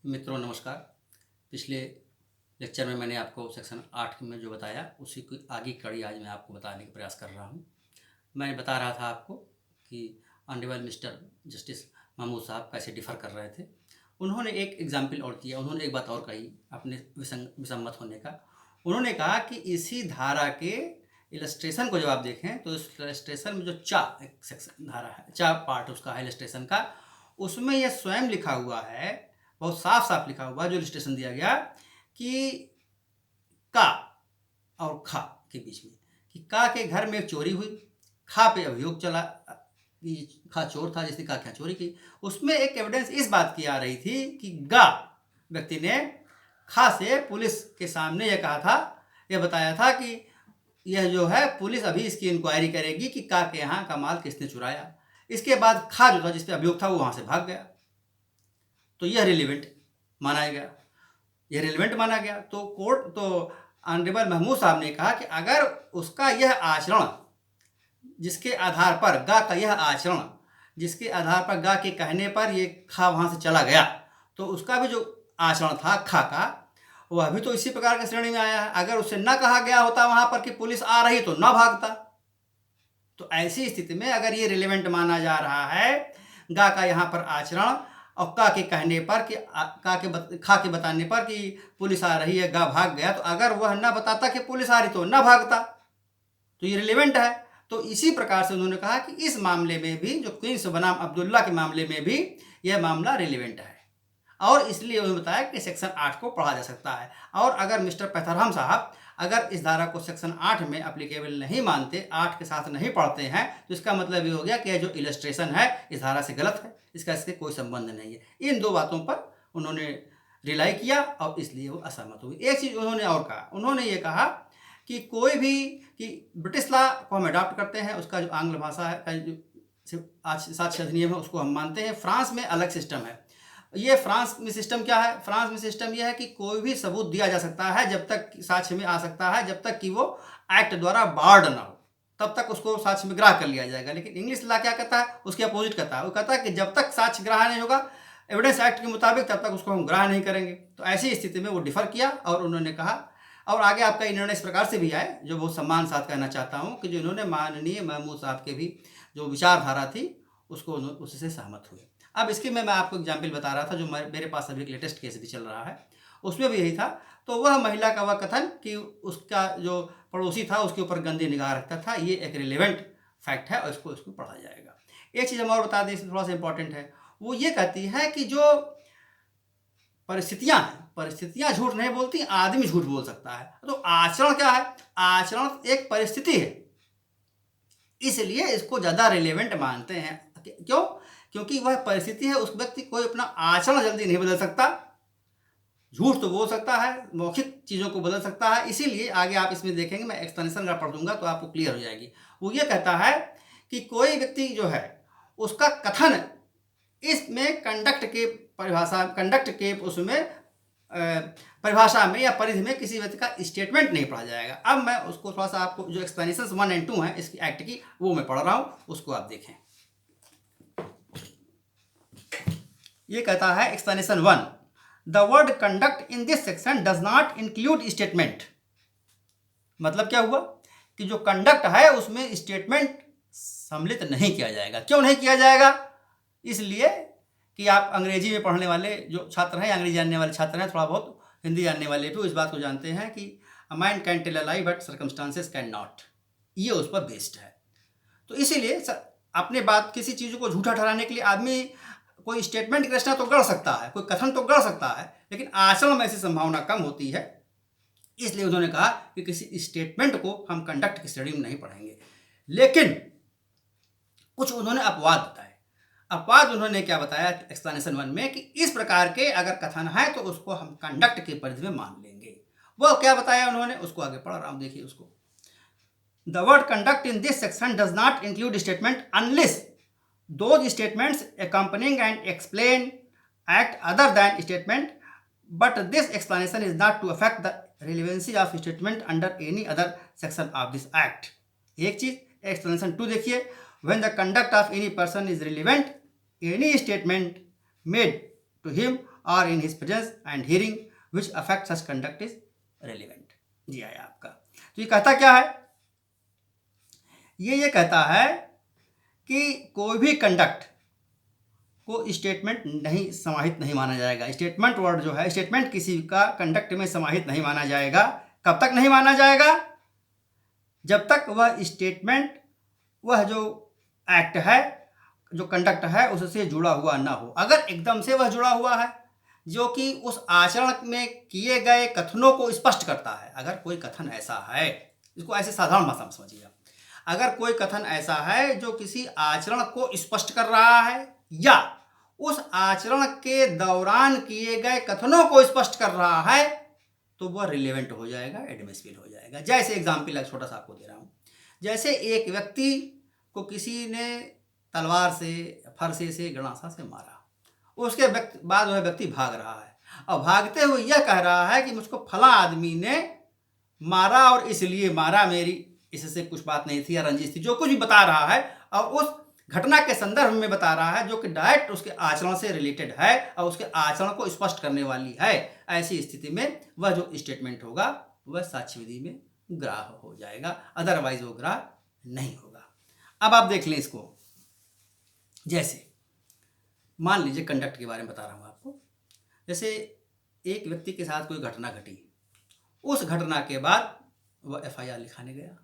मित्रों नमस्कार। पिछले लेक्चर में मैंने आपको सेक्शन 8 में जो बताया उसी की आगे कड़ी आज मैं आपको बताने का प्रयास कर रहा हूँ। मैं बता रहा था आपको कि ऑनरेबल मिस्टर जस्टिस महमूद साहब कैसे डिफ़र कर रहे थे। उन्होंने एक एग्जाम्पल और दिया, उन्होंने एक बात और कही अपने विसम्मत होने का। उन्होंने कहा कि इसी धारा के इलस्ट्रेशन को जब आप देखें तो इस इलस्ट्रेशन में जो एक सेक्शन धारा है, पार्ट उसका है इलस्ट्रेशन का, उसमें यह स्वयं लिखा हुआ है, बहुत साफ साफ लिखा हुआ जो इलस्ट्रेशन दिया गया कि का और खा के बीच में, कि का के घर में चोरी हुई, खा पे अभियोग चला कि खा चोर था, जिसने का क्या चोरी की। उसमें एक एविडेंस इस बात की आ रही थी कि गा व्यक्ति ने खा से पुलिस के सामने यह कहा था, यह बताया था कि यह जो है पुलिस अभी इसकी इंक्वायरी करेगी कि का के यहाँ का माल किसने चुराया। इसके बाद खा जो था जिस पे अभियोग था वो वहाँ से भाग गया, तो यह रिलेवेंट माना गया। तो कोर्ट तो ऑनरेबल महमूद साहब ने कहा कि अगर उसका यह आचरण जिसके आधार पर गा का यह आचरण जिसके आधार पर गा के कहने पर ये खा वहाँ से चला गया, तो उसका भी जो आचरण था खा का वह भी तो इसी प्रकार की श्रेणी में आया है। अगर उससे न कहा गया होता वहाँ पर कि पुलिस आ रही तो न भागता। तो ऐसी स्थिति में अगर ये रिलेवेंट माना जा रहा है गा का यहाँ पर आचरण और का के कहने पर कि खा के बताने पर कि पुलिस आ रही है, गा भाग गया, तो अगर वह न बताता कि पुलिस आ रही तो न भागता, तो ये रिलेवेंट है। तो इसी प्रकार से उन्होंने कहा कि इस मामले में भी जो क्वींस बनाम अब्दुल्ला के मामले में भी यह मामला रिलेवेंट है, और इसलिए उन्होंने बताया कि सेक्शन 8 को पढ़ा जा सकता है। और अगर मिस्टर पैथरहम साहब अगर इस धारा को सेक्शन 8 में अप्लीकेबल नहीं मानते, 8 के साथ नहीं पढ़ते हैं, तो इसका मतलब ये हो गया कि यह जो इलस्ट्रेशन है इस धारा से गलत है, इसका इससे कोई संबंध नहीं है। इन दो बातों पर उन्होंने रिलाई किया और इसलिए वो असहमत हुए। एक चीज़ उन्होंने और कहा, उन्होंने ये कहा कि कोई भी कि ब्रिटिश लॉ को हम अडॉप्ट करते हैं, उसका जो आंग्ल भाषा है जो आज साक्ष्य अधिनियम है उसको हम मानते हैं। फ्रांस में अलग सिस्टम है। ये फ्रांस में सिस्टम क्या है? फ्रांस में सिस्टम यह है कि कोई भी सबूत दिया जा सकता है जब तक साक्ष्य में आ सकता है, जब तक कि वो एक्ट द्वारा बार्ड ना हो, तब तक उसको साक्ष्य में ग्राह्य कर लिया जाएगा। लेकिन इंग्लिश लॉ क्या कहता है? उसके अपोजिट कहता है। वो कहता है कि जब तक साक्ष्य ग्राह्य नहीं होगा एविडेंस एक्ट के मुताबिक, तब तक उसको हम ग्राह्य नहीं करेंगे। तो ऐसी स्थिति में वो डिफर किया और उन्होंने कहा, और आगे आपका ये निर्णय इस प्रकार से भी आए, जो बहुत सम्मान साथ कहना चाहता हूँ कि जो इन्होंने माननीय महमूद साहब के भी जो विचारधारा थी उसको उससे सहमत हुए। अब इसके मैं आपको एग्जाम्पल बता रहा था, जो मेरे पास अभी एक लेटेस्ट केस भी चल रहा है, उसमें भी यही था। तो वह महिला का वह कथन कि उसका जो पड़ोसी था उसके ऊपर गंदी निगाह रखता था, ये एक रिलेवेंट फैक्ट है और इसको पढ़ा जाएगा। एक चीज़ हम और बता दें, इसमें थोड़ा सा इंपॉर्टेंट है, वो ये कहती है कि जो परिस्थितियां हैं, परिस्थितियां झूठ नहीं बोलती, आदमी झूठ बोल सकता है। तो आचरण क्या है? आचरण एक परिस्थिति है, इसलिए इसको ज़्यादा रिलेवेंट मानते हैं। क्यों? क्योंकि वह परिस्थिति है, उस व्यक्ति कोई अपना आचरण जल्दी नहीं बदल सकता, झूठ तो बोल सकता है, मौखिक चीज़ों को बदल सकता है। इसीलिए आगे आप इसमें देखेंगे, मैं एक्सप्लेनेशन अगर पढ़ दूंगा तो आपको क्लियर हो जाएगी। वो ये कहता है कि कोई व्यक्ति जो है उसका कथन इसमें कंडक्ट के उसमें परिभाषा में या परिधि में किसी व्यक्ति का स्टेटमेंट नहीं पढ़ा जाएगा। अब मैं उसको थोड़ा सा आपको जो एक्सप्लेनेशन 1 और 2 है इसकी एक्ट की, वो मैं पढ़ रहा हूँ, उसको आप देखें। ये कहता है explanation 1, the word conduct in this section does not include statement. मतलब क्या हुआ कि जो कंडक्ट है उसमें स्टेटमेंट सम्मिलित नहीं किया जाएगा। क्यों नहीं किया जाएगा? इसलिए कि आप अंग्रेजी में पढ़ने वाले जो छात्र हैं, अंग्रेजी जानने वाले छात्र हैं, थोड़ा बहुत हिंदी जानने वाले भी इस बात को जानते हैं कि a mind can tell a lie but circumstances cannot, ये उस पर बेस्ड है। तो इसीलिए अपने बात किसी चीज़ को झूठा ठहराने के लिए आदमी कोई स्टेटमेंट की रचना तो कर सकता है, कोई कथन तो कर सकता है, लेकिन आचरण में ऐसी संभावना कम होती है। इसलिए उन्होंने कहा कि किसी स्टेटमेंट को हम कंडक्ट की श्रेणी में नहीं पढ़ेंगे। लेकिन कुछ उन्होंने अपवाद बताए। अपवाद उन्होंने क्या बताया एक्सप्लेनेशन 1 में कि इस प्रकार के अगर कथन है तो उसको हम कंडक्ट के परिधि में मान लेंगे। वो क्या बताया उन्होंने, उसको आगे पढ़ रहा हूं, देखिए उसको। The word conduct in this section does not include statement unless those statements accompanying and explain act other than statement, but this explanation is not to affect the relevancy of statement under any other section of this act. एक चीज explanation 2 देखिए, when the conduct of any person is relevant, any statement made to him और in his presence and hearing which affect such conduct is relevant. जी आया आपका। तो ये कहता क्या है, ये कहता है कि कोई भी कंडक्ट को स्टेटमेंट नहीं समाहित नहीं माना जाएगा। स्टेटमेंट वर्ड जो है, स्टेटमेंट किसी का कंडक्ट में समाहित नहीं माना जाएगा। कब तक नहीं माना जाएगा? जब तक वह स्टेटमेंट, वह जो एक्ट है, जो कंडक्ट है, उससे जुड़ा हुआ ना हो। अगर एकदम से वह जुड़ा हुआ है, जो कि उस आचरण में किए गए कथनों को स्पष्ट करता है, अगर कोई कथन ऐसा है, इसको ऐसे साधारण भाषा में समझिएगा, अगर कोई कथन ऐसा है जो किसी आचरण को स्पष्ट कर रहा है या उस आचरण के दौरान किए गए कथनों को स्पष्ट कर रहा है, तो वह रिलेवेंट हो जाएगा, एडमिसिबल हो जाएगा। जैसे एग्जाम्पल छोटा सा आपको दे रहा हूं, जैसे एक व्यक्ति को किसी ने तलवार से, फरसे से, गणासा से मारा, उसके बाद वह व्यक्ति भाग रहा है और भागते हुए यह कह रहा है कि मुझको फला आदमी ने मारा और इसलिए मारा, मेरी इससे कुछ बात नहीं थी या रंजिश थी, जो कुछ भी बता रहा है, और उस घटना के संदर्भ में बता रहा है जो कि डायरेक्ट उसके आचरण से रिलेटेड है और उसके आचरण को स्पष्ट करने वाली है। ऐसी स्थिति में वह जो स्टेटमेंट होगा वह साक्ष्य विधि में ग्राह्य हो जाएगा, अदरवाइज वो ग्राह्य नहीं होगा। अब आप देख लें इसको, जैसे मान लीजिए कंडक्ट के बारे में बता रहा हूं आपको। जैसे एक व्यक्ति के साथ कोई घटना घटी, उस घटना के बाद वह FIR लिखाने गया,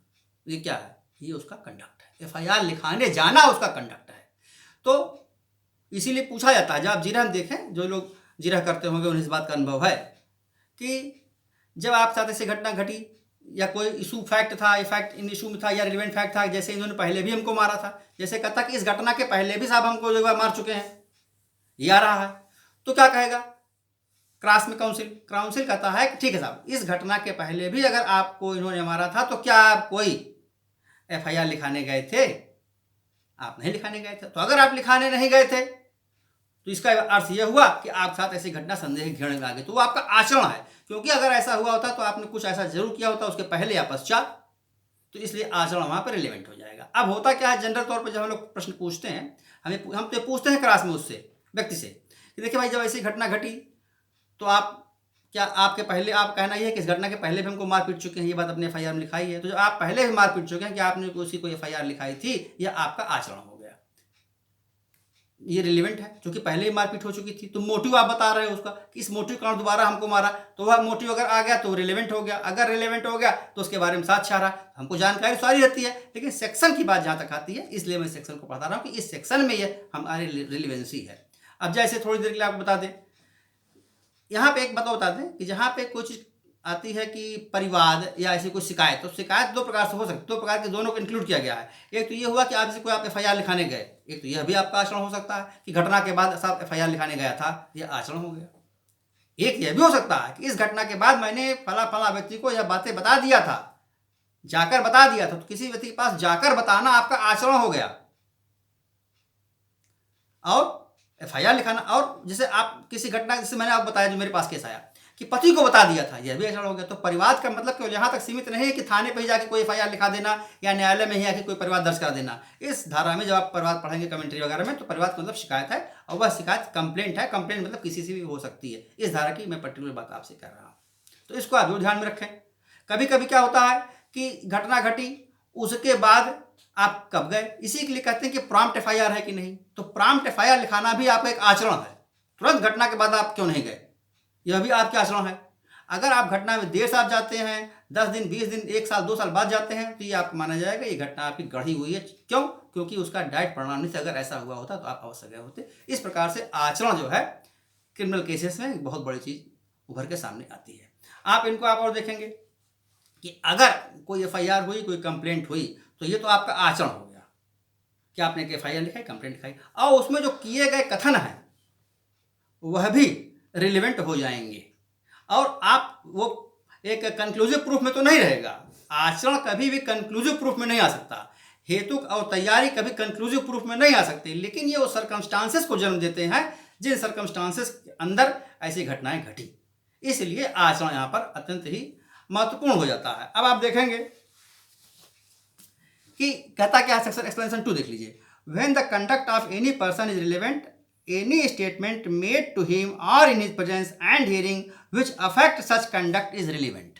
ये क्या है? ये उसका कंडक्ट है। FIR लिखाने जाना उसका कंडक्ट है। तो इसीलिए पूछा जाता है, जब आप जिरह देखें, जो लोग जिरह करते होंगे उन्हें इस बात का अनुभव है कि जब आप साथ ऐसी घटना घटी या कोई इशू फैक्ट था, फैक्ट इन इशू में था या रिलेवेंट फैक्ट था, जैसे इन्होंने पहले भी हमको मारा था, जैसे कहता कि इस घटना के पहले भी साहब हमको जो मार चुके हैं, ये आ रहा है, तो क्या कहेगा? क्रॉस में काउंसिल कहता है कि ठीक है साहब, इस घटना के पहले भी अगर आपको इन्होंने मारा था तो क्या आप कोई FIR लिखाने गए थे? आप नहीं लिखाने गए थे। तो अगर आप लिखाने नहीं गए थे तो इसका अर्थ यह हुआ कि आप साथ ऐसी घटना संदेह घेरने में आ गई, तो वो आपका आचरण है। क्योंकि अगर ऐसा हुआ होता तो आपने कुछ ऐसा जरूर किया होता उसके पहले या पश्चात, तो इसलिए आचरण वहां पर रिलेवेंट हो जाएगा। अब होता क्या है, जनरल तौर पर जब हम लोग प्रश्न पूछते हैं, हम तो पूछते हैं क्लास में उससे, व्यक्ति से, कि देखिए भाई, जब ऐसी घटना घटी तो आप क्या, आपके पहले, आप कहना यह है कि इस घटना के पहले भी हमको मार पीट चुके हैं, ये बात अपने FIR में लिखाई है, तो जो आप पहले भी मार पीट चुके हैं, कि आपने उसी को FIR लिखाई थी, यह आपका आचरण हो गया, ये रिलेवेंट है, क्योंकि पहले ही मारपीट हो चुकी थी। तो मोटिव आप बता रहे हो उसका कि इस मोटिव कारण दोबारा हमको मारा, तो वह मोटिव अगर आ गया तो रिलेवेंट हो गया। अगर रिलेवेंट हो गया तो उसके बारे में साक्ष्य आ रहा, हमको जानकारी सारी रहती है, लेकिन सेक्शन की बात जहाँ तक आती है, इसलिए मैं सेक्शन को बता रहा हूँ कि इस सेक्शन में ये हमारी रिलेवेंसी है। अब जैसे थोड़ी देर के लिए आपको बता दें, यहाँ पे एक बात बता दें कि जहाँ पे कोई चीज़ आती है कि परिवाद या ऐसी कोई शिकायत, तो शिकायत दो प्रकार से हो सकती है, दो प्रकार के, दोनों को इंक्लूड किया गया है। एक तो ये हुआ कि आपसे कोई आप FIR लिखाने गए, एक तो यह भी आपका आचरण हो सकता है कि घटना के बाद साहब FIR लिखाने गया था, यह आचरण हो गया। एक यह भी हो सकता है कि इस घटना के बाद मैंने फला व्यक्ति को यह बातें बता दिया था, जाकर बता दिया था, तो किसी व्यक्ति के पास जाकर बताना आपका आचरण हो गया। और FIR लिखाना, और जैसे आप किसी घटना, जैसे मैंने आपको बताया जो मेरे पास केस आया कि पति को बता दिया था, यह भी आचरण हो गया। तो परिवाद का मतलब केवल यहाँ तक सीमित नहीं है कि थाने पर ही जाके कोई FIR लिखा देना या न्यायालय में ही आके कोई परिवाद दर्ज करा देना। इस धारा में जब आप परिवाद पढ़ेंगे कमेंट्री वगैरह में, तो परिवाद का मतलब शिकायत है, और वह शिकायत कंप्लेंट है। कंप्लेंट मतलब किसी से भी हो सकती है, इस धारा की मैं पर्टिकुलर बात आपसे कर रहा हूँ। तो इसको आप भी ध्यान में रखें। कभी कभी क्या होता है कि घटना घटी, उसके बाद आप कब गए, इसी के लिए कहते हैं कि प्रॉम्प्ट FIR है कि नहीं। तो प्रॉम्प्ट FIR लिखाना भी आपका एक आचरण है। तुरंत घटना के बाद आप क्यों नहीं गए, यह भी आपके आचरण है। अगर आप घटना में देर से आप जाते हैं, 10 दिन, 20 दिन, 1 साल, 2 साल बाद जाते हैं, तो ये आपको माना जाएगा ये घटना आपकी गढ़ी हुई है। क्यों? क्योंकि उसका डायरेक्ट परिणाम नहीं से अगर ऐसा हुआ होता तो आप अवश्य गए होते। इस प्रकार से आचरण जो है क्रिमिनल केसेस में बहुत बड़ी चीज उभर के सामने आती है। आप इनको आप और देखेंगे कि अगर कोई FIR हुई, कोई कंप्लेंट हुई, तो ये तो आपका आचरण हो गया कि आपने एक FIR लिखाई, कंप्लेंट लिखाई, और उसमें जो किए गए कथन है वह भी रिलेवेंट हो जाएंगे। और आप वो एक कंक्लूसिव प्रूफ में तो नहीं रहेगा, आचरण कभी भी कंक्लूसिव प्रूफ में नहीं आ सकता, हेतु और तैयारी कभी कंक्लूसिव प्रूफ में नहीं आ सकती, लेकिन ये वो सर्कमस्टांसेस को जन्म देते हैं जिन सर्कमस्टांसेस के अंदर ऐसी घटनाएं घटी। इसलिए आचरण यहाँ पर अत्यंत ही महत्वपूर्ण हो जाता है। अब आप देखेंगे कि कहता क्या है, सेक्शन एक्सप्लेनेशन 2 देख लीजिए। When the conduct of any person is relevant any statement made to him और in his presence and hearing which affect such conduct is relevant.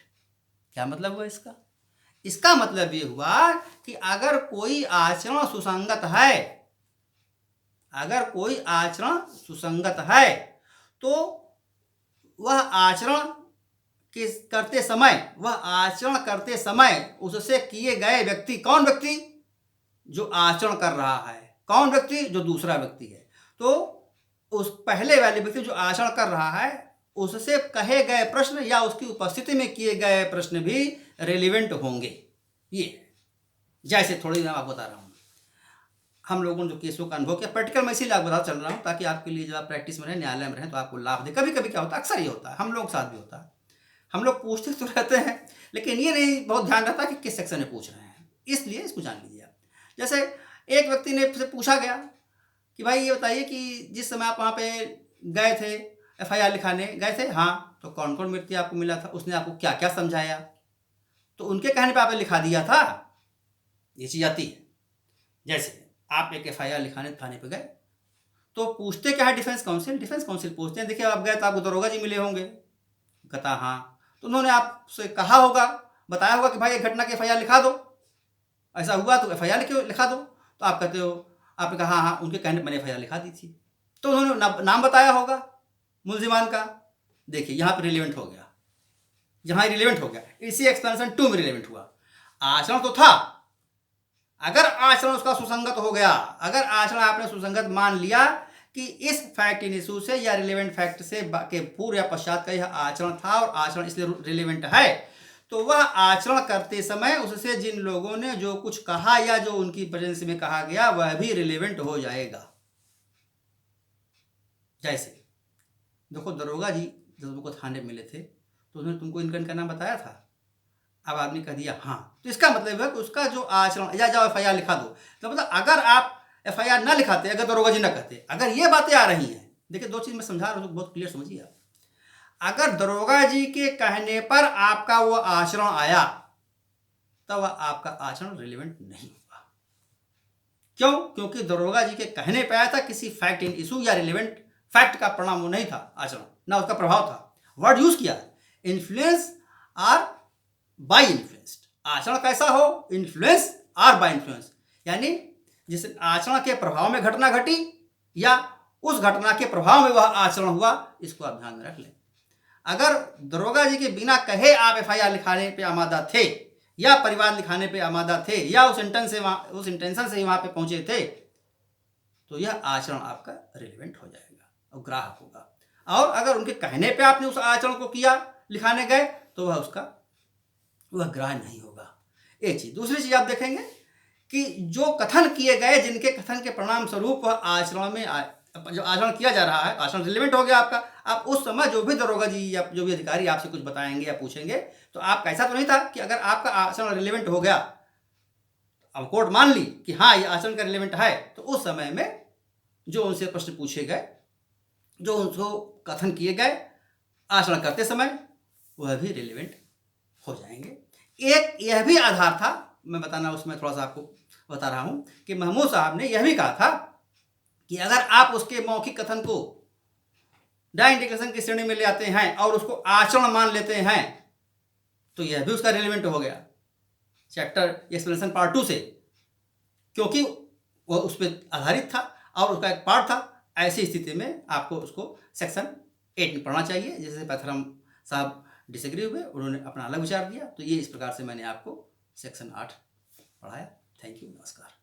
क्या मतलब हुआ इसका? इसका मतलब ये हुआ कि अगर कोई आचरण सुसंगत है, अगर कोई आचरण सुसंगत है तो वह आचरण करते समय उससे किए गए व्यक्ति, कौन व्यक्ति? जो आचरण कर रहा है। कौन व्यक्ति? जो दूसरा व्यक्ति है। तो उस पहले वाले व्यक्ति जो आचरण कर रहा है उससे कहे गए प्रश्न या उसकी उपस्थिति में किए गए प्रश्न भी रेलिवेंट होंगे। ये जैसे थोड़ी मैं आपको बता रहा हूँ, हम लोगों ने जो केसों का अनुभव किया, प्रैक्टिकल में इसीलिए आपको बता चल रहा हूँ ताकि आपके लिए जब आप प्रैक्टिस में रहें, न्यायालय में रहें, तो आपको लाभ दे। कभी कभी क्या होता है, अक्सर ये होता है, हम लोगों के साथ भी होता है, हम लोग पूछते तो रहते हैं लेकिन ये नहीं बहुत ध्यान रहता कि किस सेक्शन में पूछ रहे हैं, इसलिए इसको जान लीजिए आप। जैसे एक व्यक्ति ने से पूछा गया कि भाई ये बताइए कि जिस समय आप वहाँ पे गए थे, FIR लिखाने गए थे, हाँ, तो कौन कौन व्यक्ति आपको मिला था, उसने आपको क्या क्या समझाया, तो उनके कहने पर आपने लिखा दिया था। ये चीज़ आती है। जैसे आप एक FIR लिखाने थाने पे गए तो पूछते क्या है डिफेंस काउंसिल पूछते हैं, देखिए आप गए तो आपको दरोगा जी मिले होंगे, कहता हाँ, तो उन्होंने आपसे कहा होगा, बताया होगा कि भाई एक घटना की FIR लिखा दो, ऐसा हुआ तो FIR लिखा दो, तो आप कहते हो, आपने कहा हाँ, उनके कहने पर मैंने FIR लिखा दी थी, तो उन्होंने नाम बताया होगा मुलजिमान का। देखिए यहाँ पर रिलेवेंट हो गया, यहाँ रिलेवेंट हो गया, इसी एक्सपेंशन 2 में रिलेवेंट हुआ। आचरण तो था, अगर आचरण उसका सुसंगत हो गया, अगर आचरण आपने सुसंगत मान लिया कि इस फैक्ट इन इशू से या रिलेवेंट फैक्ट से के पूर्व या पश्चात का यह आचरण था और आचरण इसलिए रिलेवेंट है, तो वह आचरण करते समय उससे जिन लोगों ने जो कुछ कहा या जो उनकी प्रेजेंस में कहा गया वह भी रिलेवेंट हो जाएगा। जैसे देखो, दरोगा जी जब तुमको थाने में मिले थे तो उन्होंने तुमको इनका इनका नाम बताया था, अब आदमी कह दिया हाँ, तो इसका मतलब है कि उसका जो आचरण, या जाओ FIR लिखा दो, तो मतलब अगर आप FIR ना लिखाते, अगर दरोगा जी ना कहते, अगर ये बातें आ रही हैं, देखिए 2 चीज़ मैं समझा रहा हूँ, बहुत क्लियर समझिए आप। अगर दरोगा जी के कहने पर आपका वो आचरण आया तब आपका आचरण रिलेवेंट नहीं होगा। क्यों? क्योंकि दरोगा जी के कहने पर आया था, किसी फैक्ट इन इशू या रिलेवेंट फैक्ट का परिणाम वो नहीं था, आचरण ना उसका प्रभाव था। वर्ड यूज किया, इन्फ्लुएंस आर बाय इन्फ्लुएंस्ड। आचरण कैसा हो? इन्फ्लुएंस आर बाय इन्फ्लुएंस, यानी जिस आचरण के प्रभाव में घटना घटी या उस घटना के प्रभाव में वह आचरण हुआ, इसको आप ध्यान में रख लें। अगर दरोगा जी के बिना कहे आप FIR लिखाने पे आमादा थे या परिवार लिखाने पे आमादा थे या उस इंटेंशन से वहां पे पहुंचे थे, तो यह आचरण आपका रिलेवेंट हो जाएगा और ग्राहक होगा। और अगर उनके कहने पे आपने उस आचरण को किया, लिखाने गए, तो वह ग्राह्य नहीं होगा। एक चीज। दूसरी चीज आप देखेंगे कि जो कथन किए गए, जिनके कथन के परिणाम स्वरूप वह आचरण में जो आचरण किया जा रहा है, आचरण रिलेवेंट हो गया आपका। आप उस समय जो भी दरोगा जी या जो भी अधिकारी आपसे कुछ बताएंगे या पूछेंगे, तो आप ऐसा तो नहीं था कि अगर आपका आचरण रिलेवेंट हो गया, अब कोर्ट मान ली कि हाँ ये आचरण का रिलेवेंट है, तो उस समय में जो उनसे प्रश्न पूछे गए, जो उनको कथन किए गए आचरण करते समय, वह भी रिलेवेंट हो जाएंगे। एक यह भी आधार था, मैं बताना उसमें थोड़ा सा आपको बता रहा हूं कि महमूद साहब ने यह भी कहा था कि अगर आप उसके मौखिक कथन को डाइंडिकेशन की श्रेणी में ले आते हैं और उसको आचरण मान लेते हैं, तो यह भी उसका रिलेवेंट हो गया चैप्टर एक्सप्लेनेशन पार्ट 2 से, क्योंकि वह उस पर आधारित था और उसका एक पार्ट था। ऐसी स्थिति में आपको उसको सेक्शन 8 में पढ़ना चाहिए। जैसे पैथराम साहब डिसएग्री हुए, उन्होंने अपना अलग विचार दिया, तो ये इस प्रकार से मैंने आपको सेक्शन 8 पढ़ाया। थैंक यू, नमस्कार।